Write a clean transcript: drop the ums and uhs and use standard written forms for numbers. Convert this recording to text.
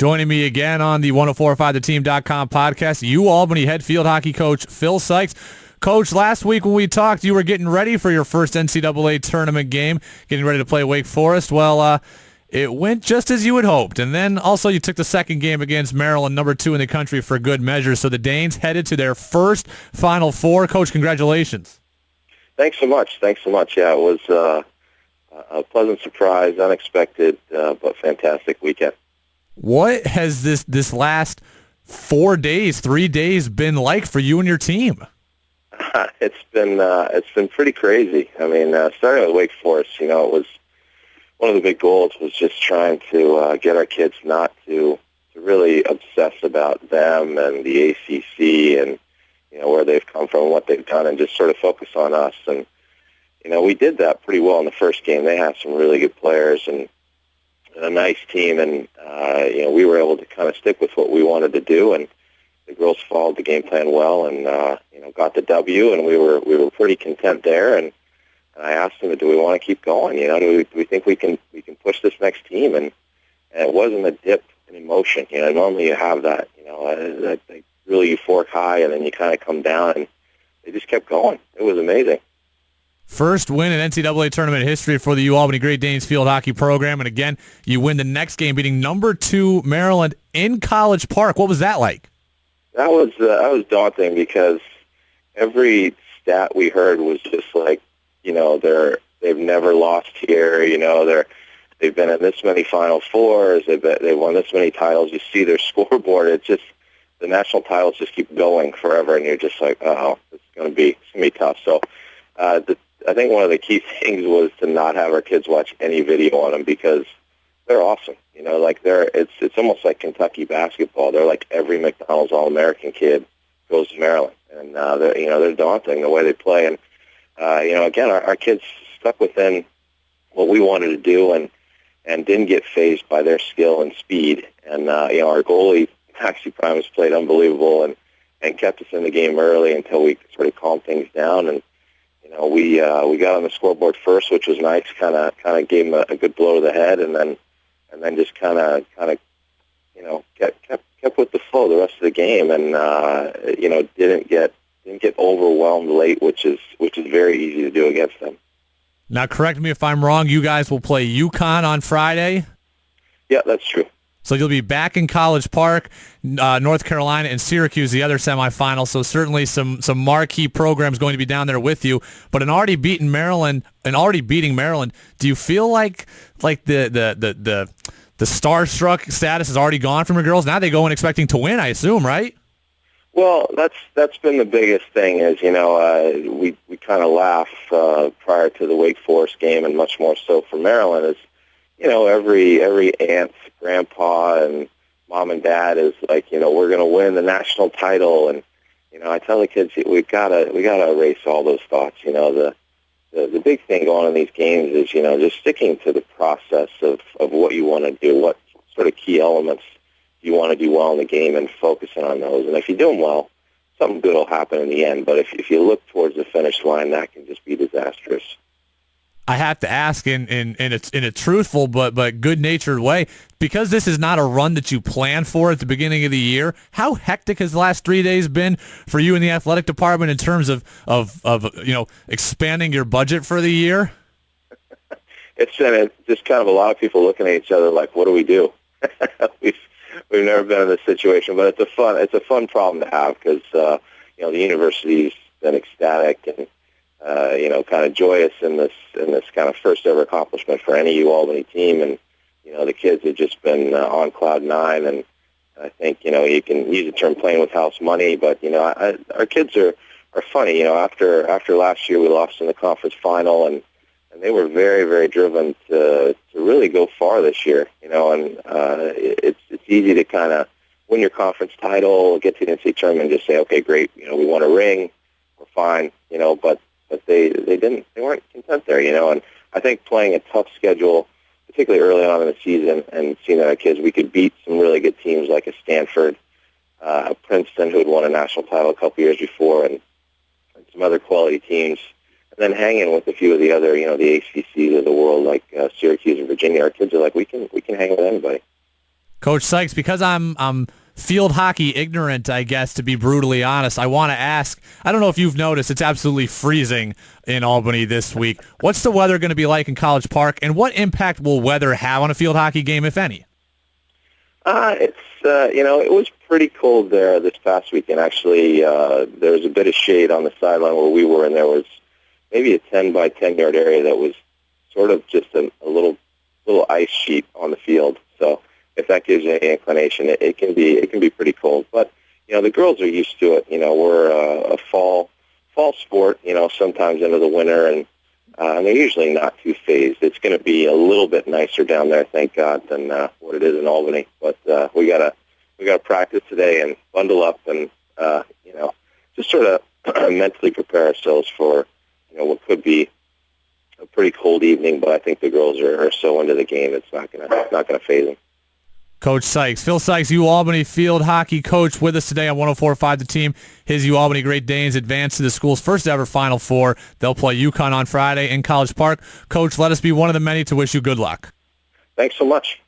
Joining me again on the 1045theteam.com podcast, UAlbany head field hockey coach Phil Sykes. Coach, last week when we talked, you were getting ready for your first NCAA tournament game, getting ready to play Wake Forest. Well, it went just as you had hoped. And then also you took the second game against Maryland, number 2 in the country for good measure. So the Danes headed to their first Final Four. Coach, congratulations. Thanks so much. Yeah, it was a pleasant surprise, unexpected, but fantastic weekend. What has this last 3 days been like for you and your team? It's been pretty crazy. I mean, starting with Wake Forest, it was one of the big goals was just trying to get our kids not to really obsess about them and the ACC and where they've come from, what they've done, and just sort of focus on us. And we did that pretty well in the first game. They had some really good players and a nice team, and we were able to kind of stick with what we wanted to do, and the girls followed the game plan well, and got the W, and we were pretty content there. And I asked them, do we want to keep going? Do we think we can push this next team? And it wasn't a dip in emotion. Normally you have that, that really euphoric high, and then you kind of come down, and they just kept going. It was amazing. First win in NCAA tournament history for the UAlbany Great Danes field hockey program, and again, you win the next game, beating number 2 Maryland in College Park. What was that like? That was daunting because every stat we heard was just like, they've never lost here. They've been in this many Final Fours. They've won this many titles. You see their scoreboard. It's just the national titles just keep going forever, and you're just like, oh, it's gonna be tough. So. I think one of the key things was to not have our kids watch any video on them because they're awesome. It's almost like Kentucky basketball. They're like every McDonald's All-American kid goes to Maryland, and they're daunting the way they play. And again, our kids stuck within what we wanted to do and didn't get fazed by their skill and speed. And our goalie Maxi Primus played unbelievable and kept us in the game early until we sort of calmed things down. And we got on the scoreboard first, which was nice. Kind of gave them a good blow to the head, and then just kind of kept with the flow the rest of the game, and didn't get overwhelmed late, which is very easy to do against them. Now, correct me if I'm wrong. You guys will play UConn on Friday. Yeah, that's true. So you'll be back in College Park, North Carolina, and Syracuse, the other semifinal. So certainly some marquee programs going to be down there with you. But in already beating Maryland, do you feel like the starstruck status is already gone from your girls? Now they go in expecting to win, I assume, right? Well, that's been the biggest thing. Is we kind of laugh prior to the Wake Forest game, and much more so for Maryland is. Every aunt, grandpa, and mom and dad is like, we're going to win the national title, and I tell the kids we gotta erase all those thoughts. The big thing going on in these games is just sticking to the process of what you want to do, what sort of key elements you want to do well in the game, and focusing on those. And if you do them well, something good will happen in the end. But if you look towards the finish line, that can just be disastrous. I have to ask in a truthful but good-natured way, because this is not a run that you planned for at the beginning of the year. How hectic has the last 3 days been for you in the athletic department in terms of expanding your budget for the year? It's been just kind of a lot of people looking at each other like, what do we do? We've never been in this situation, but it's a fun problem to have because the university's been ecstatic and. Kind of joyous in this kind of first ever accomplishment for any UAlbany team, and the kids have just been on cloud 9. And I think you can use the term playing with house money, but our kids are funny. After last year we lost in the conference final, and they were very, very driven to really go far this year. And it's easy to kind of win your conference title, get to the NCAA tournament, and just say, okay, great, we won a ring, we're fine, but they weren't content there, and I think playing a tough schedule, particularly early on in the season, and seeing that our kids, we could beat some really good teams like a Stanford, Princeton, who had won a national title a couple years before, and some other quality teams, and then hanging with a few of the other, the ACCs of the world, like Syracuse and Virginia. Our kids are like, we can hang with anybody. Coach Sykes, because I'm field hockey ignorant, I guess, to be brutally honest, I want to ask, I don't know if you've noticed, it's absolutely freezing in Albany this week. What's the weather going to be like in College Park, and what impact will weather have on a field hockey game, if any? It was pretty cold there this past weekend. Actually, there was a bit of shade on the sideline where we were, and there was maybe a 10 by 10 yard area that was sort of just a little ice sheet on the field. So if that gives you any inclination, it can be pretty cold. But the girls are used to it. We're a fall sport. Sometimes into the winter, and they're usually not too phased. It's going to be a little bit nicer down there, thank God, than what it is in Albany. But we gotta practice today and bundle up and just sort of mentally prepare ourselves for what could be a pretty cold evening. But I think the girls are so into the game, it's not gonna phase them. Coach Sykes, Phil Sykes, UAlbany field hockey coach, with us today on 104.5 The Team. His UAlbany Great Danes advance to the school's first ever Final Four. They'll play UConn on Friday in College Park. Coach, let us be one of the many to wish you good luck. Thanks so much.